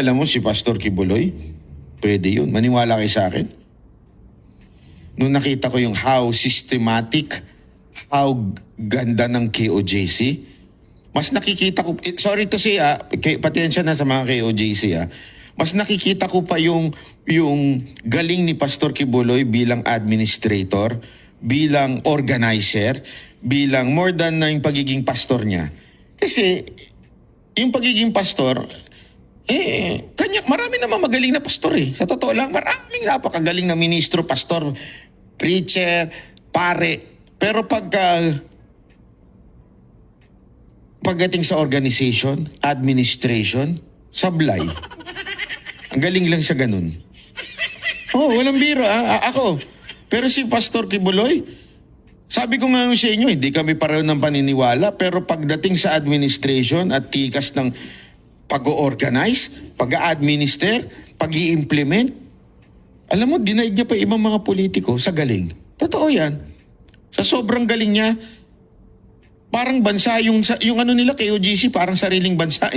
Alam mo si Pastor Kibuloy, pwede yun. Maniwala kayo sa akin. Nung nakita ko yung how systematic, how ganda ng KOJC, mas nakikita ko, sorry to say patensya na sa mga KOJC mas nakikita ko pa yung galing ni Pastor Kibuloy bilang administrator, bilang organizer, bilang more than na yung pagiging pastor niya. Kasi yung pagiging pastor, marami naman magaling na pastor Sa totoo lang, maraming napakagaling na ministro, pastor, preacher, pare. Pero pagdating sa organization, administration, sablay. Ang galing lang sa ganun. Walang biro ako. Pero si Pastor Kibuloy, sabi ko nga sa inyo, hindi kami pareho ng paniniwala, pero pagdating sa administration at tikas ng pag-organize, pag-administer, pag-i-implement, alam mo, denied niya pa ibang mga politiko sa galing. Totoo yan. Sa sobrang galing niya, parang bansa, yung ano nila, KOGC, parang sariling bansa